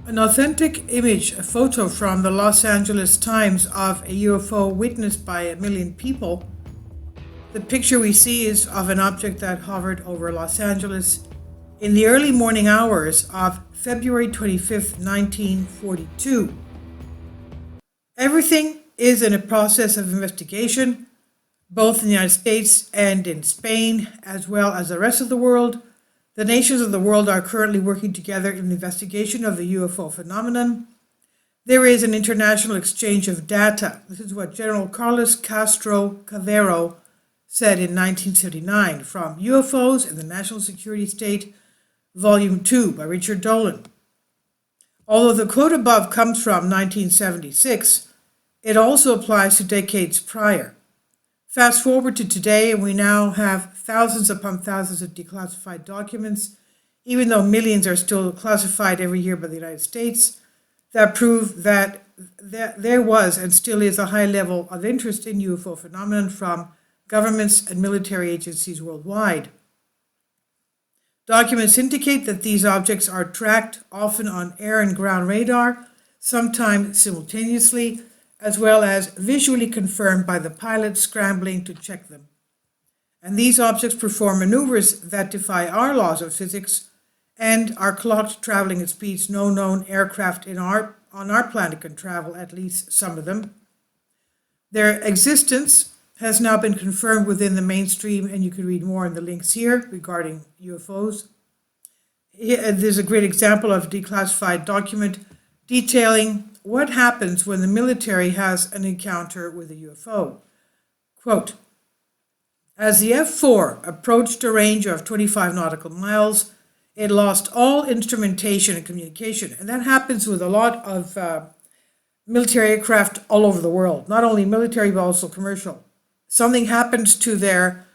An authentic image, a photo from the Los Angeles Times of a UFO witnessed by a million people. The picture we see is of an object that hovered over Los Angeles in the early morning hours of February 25th, 1942. Everything is in a process of investigation, both in the United States and in Spain, as well as the rest of the world. The nations of the world are currently working together in the investigation of the UFO phenomenon. There is an international exchange of data. This is what General Carlos Castro Cavero said in 1979 from UFOs and the National Security State, Volume 2 by Richard Dolan. Although the quote above comes from 1976, it also applies to decades prior. Fast forward to today, and we now have thousands upon thousands of declassified documents, even though millions are still classified every year by the United States, that prove that there was and still is a high level of interest in UFO phenomenon from governments and military agencies worldwide. Documents indicate that these objects are tracked often on air and ground radar, sometimes simultaneously, as well as visually confirmed by the pilot scrambling to check them. And these objects perform maneuvers that defy our laws of physics and are clocked traveling at speeds no known aircraft on our planet can travel, at least some of them. Their existence has now been confirmed within the mainstream, and you can read more in the links here regarding UFOs. There's a great example of a declassified document detailing what happens when the military has an encounter with a UFO. Quote, as the F-4 approached a range of 25 nautical miles, it lost all instrumentation and communication. And that happens with a lot of military aircraft all over the world, not only military but also commercial. Something happens to their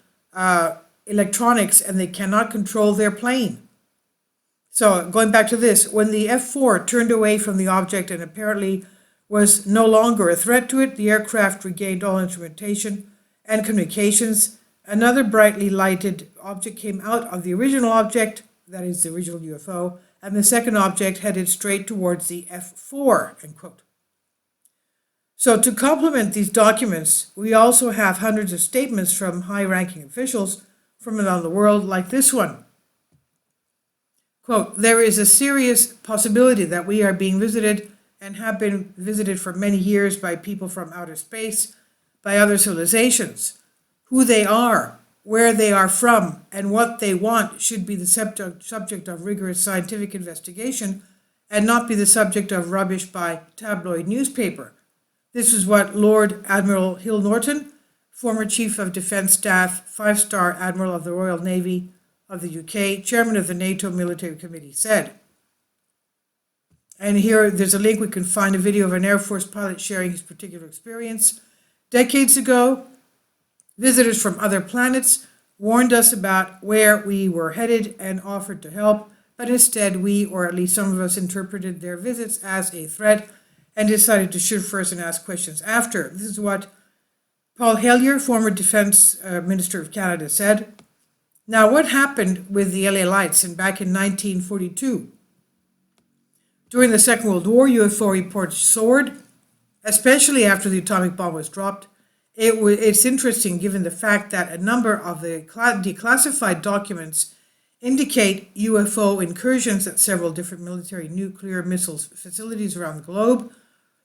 electronics and they cannot control their plane. So going back to this, when the F-4 turned away from the object and apparently was no longer a threat to it, the aircraft regained all instrumentation and communications. Another brightly lighted object came out of the original object, that is the original UFO, and the second object headed straight towards the F-4, end quote. So to complement these documents, we also have hundreds of statements from high-ranking officials from around the world, like this one. Quote, there is a serious possibility that we are being visited and have been visited for many years by people from outer space, by other civilizations. Who they are, where they are from, and what they want should be the subject of rigorous scientific investigation and not be the subject of rubbish by tabloid newspaper. This is what Lord Admiral Hill Norton, former Chief of Defence Staff, 5-star Admiral of the Royal Navy of the UK, Chairman of the NATO Military Committee, said. And here there's a link. We can find a video of an Air Force pilot sharing his particular experience. Decades ago, visitors from other planets warned us about where we were headed and offered to help, but instead we, or at least some of us, interpreted their visits as a threat and decided to shoot first and ask questions after. This is what Paul Hellyer, former Defense Minister of Canada, said. Now, what happened with the LA Lights back in 1942? During the Second World War, UFO reports soared, especially after the atomic bomb was dropped. It's interesting given the fact that a number of the declassified documents indicate UFO incursions at several different military nuclear missiles facilities around the globe.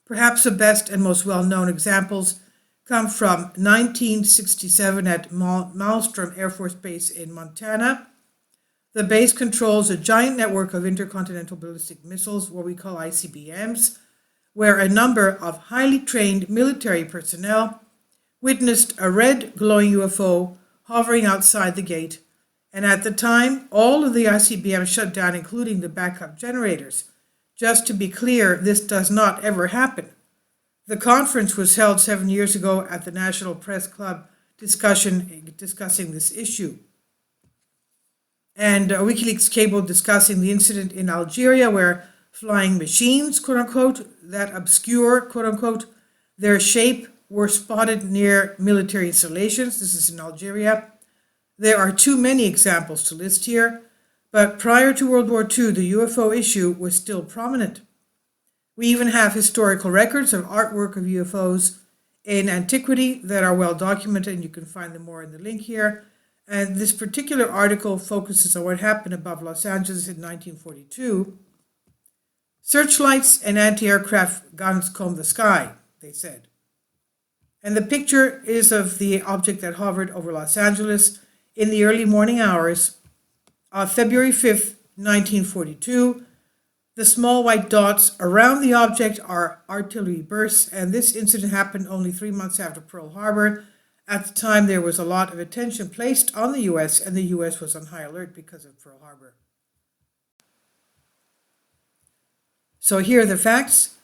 Perhaps the best and most well-known examples come from 1967 at Malmstrom Air Force Base in Montana. The base controls a giant network of intercontinental ballistic missiles, what we call ICBMs, where a number of highly trained military personnel witnessed a red glowing UFO hovering outside the gate, and at the time, all of the ICBMs shut down, including the backup generators. Just to be clear, this does not ever happen. The conference was held 7 years ago at the National Press Club discussing this issue. And WikiLeaks cable discussing the incident in Algeria where flying machines, quote unquote, that obscure, quote unquote, their shape were spotted near military installations. This is in Algeria. There are too many examples to list here, but prior to World War II, the UFO issue was still prominent. We even have historical records of artwork of UFOs in antiquity that are well documented, and you can find them more in the link here. And this particular article focuses on what happened above Los Angeles in 1942. Searchlights and anti-aircraft guns comb the sky, they said. And the picture is of the object that hovered over Los Angeles in the early morning hours of February 5th, 1942. The small white dots around the object are artillery bursts, and this incident happened only 3 months after Pearl Harbor. At the time, there was a lot of attention placed on the U.S., and the U.S. was on high alert because of Pearl Harbor. So here are the facts.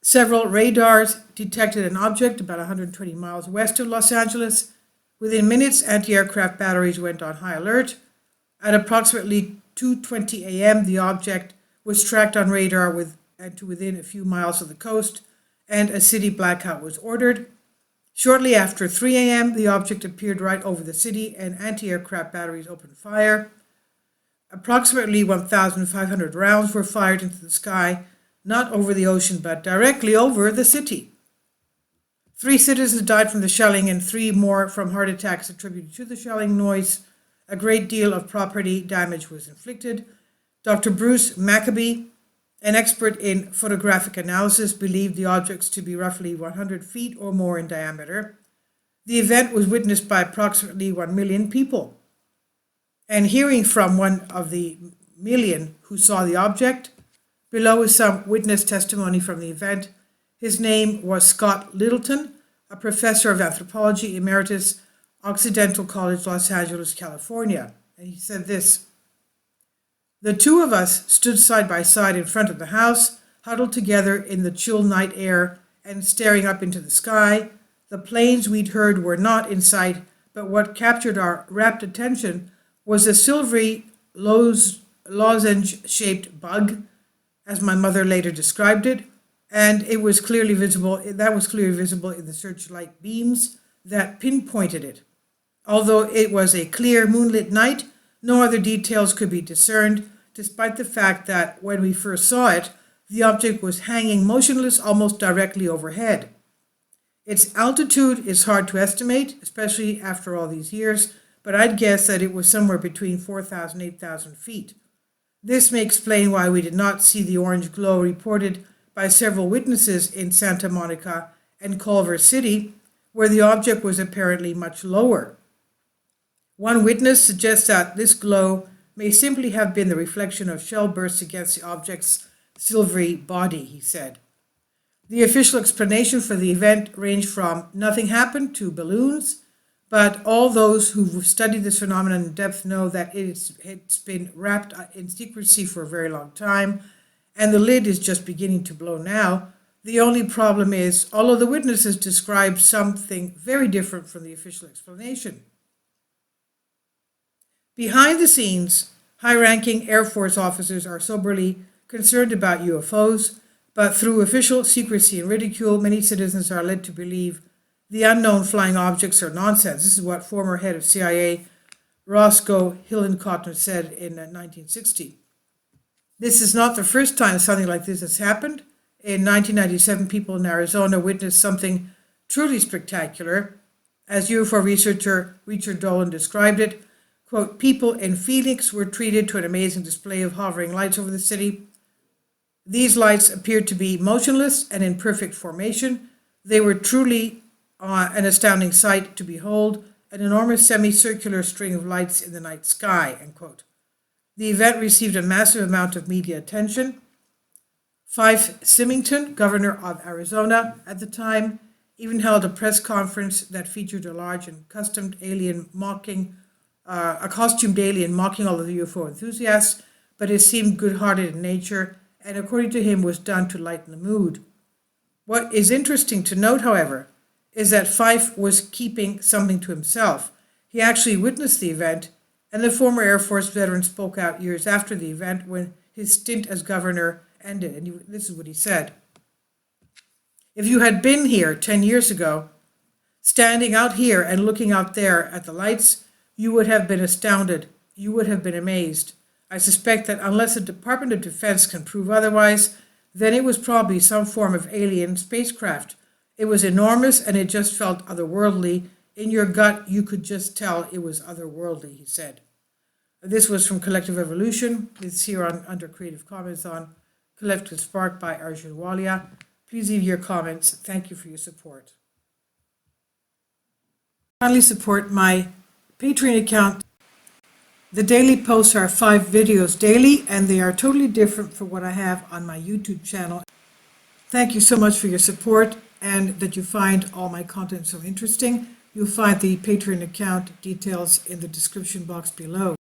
Several radars detected an object about 120 miles west of Los Angeles. Within minutes, anti-aircraft batteries went on high alert. At approximately 2:20 a.m., the object was tracked on radar to within a few miles of the coast, and a city blackout was ordered. Shortly after 3 a.m., the object appeared right over the city, and anti-aircraft batteries opened fire. Approximately 1,500 rounds were fired into the sky, not over the ocean, but directly over the city. 3 citizens died from the shelling, and 3 more from heart attacks attributed to the shelling noise. A great deal of property damage was inflicted. Dr. Bruce Maccabee, an expert in photographic analysis, believed the objects to be roughly 100 feet or more in diameter. The event was witnessed by approximately 1 million people. And hearing from one of the million who saw the object, below is some witness testimony from the event. His name was Scott Littleton, a professor of anthropology emeritus, Occidental College, Los Angeles, California. And he said this: "The two of us stood side by side in front of the house, huddled together in the chill night air and staring up into the sky. The planes we'd heard were not in sight, but what captured our rapt attention was a silvery lozenge-shaped bug, as my mother later described it, and that was clearly visible in the searchlight beams that pinpointed it. Although it was a clear moonlit night, no other details could be discerned, despite the fact that when we first saw it, the object was hanging motionless almost directly overhead. Its altitude is hard to estimate, especially after all these years, but I'd guess that it was somewhere between 4,000 and 8,000 feet. This may explain why we did not see the orange glow reported by several witnesses in Santa Monica and Culver City, where the object was apparently much lower. One witness suggests that this glow may simply have been the reflection of shell bursts against the object's silvery body," he said. The official explanation for the event ranged from nothing happened to balloons, but all those who've studied this phenomenon in depth know that it's been wrapped in secrecy for a very long time, and the lid is just beginning to blow now. The only problem is all of the witnesses described something very different from the official explanation. Behind the scenes, high-ranking Air Force officers are soberly concerned about UFOs, but through official secrecy and ridicule, many citizens are led to believe the unknown flying objects are nonsense. This is what former head of CIA Roscoe Hillenkotter said in 1960. This is not the first time something like this has happened. In 1997, people in Arizona witnessed something truly spectacular. As UFO researcher Richard Dolan described it, quote, "People in Phoenix were treated to an amazing display of hovering lights over the city. These lights appeared to be motionless and in perfect formation. They were truly an astounding sight to behold, an enormous semicircular string of lights in the night sky," end quote. The event received a massive amount of media attention. Fife Symington, governor of Arizona at the time, even held a press conference that featured a large and costumed alien mocking all of the UFO enthusiasts, but it seemed good-hearted in nature, and according to him was done to lighten the mood. What is interesting to note, however, is that Fife was keeping something to himself. He actually witnessed the event, and the former Air Force veteran spoke out years after the event when his stint as governor ended, and this is what he said. "If you had been here 10 years ago, standing out here and looking out there at the lights, you would have been astounded. You would have been amazed. I suspect that unless the Department of Defense can prove otherwise, then it was probably some form of alien spacecraft. It was enormous and it just felt otherworldly. In your gut, you could just tell it was otherworldly, he said. This was from Collective Evolution. It's here under Creative Commons on Collective Spark by Arjun Walia. Please leave your comments. Thank you for your support. Kindly support my Patreon account. The daily posts are 5 videos daily, and they are totally different from what I have on my YouTube channel. Thank you so much for your support and that you find all my content so interesting. You'll find the Patreon account details in the description box below.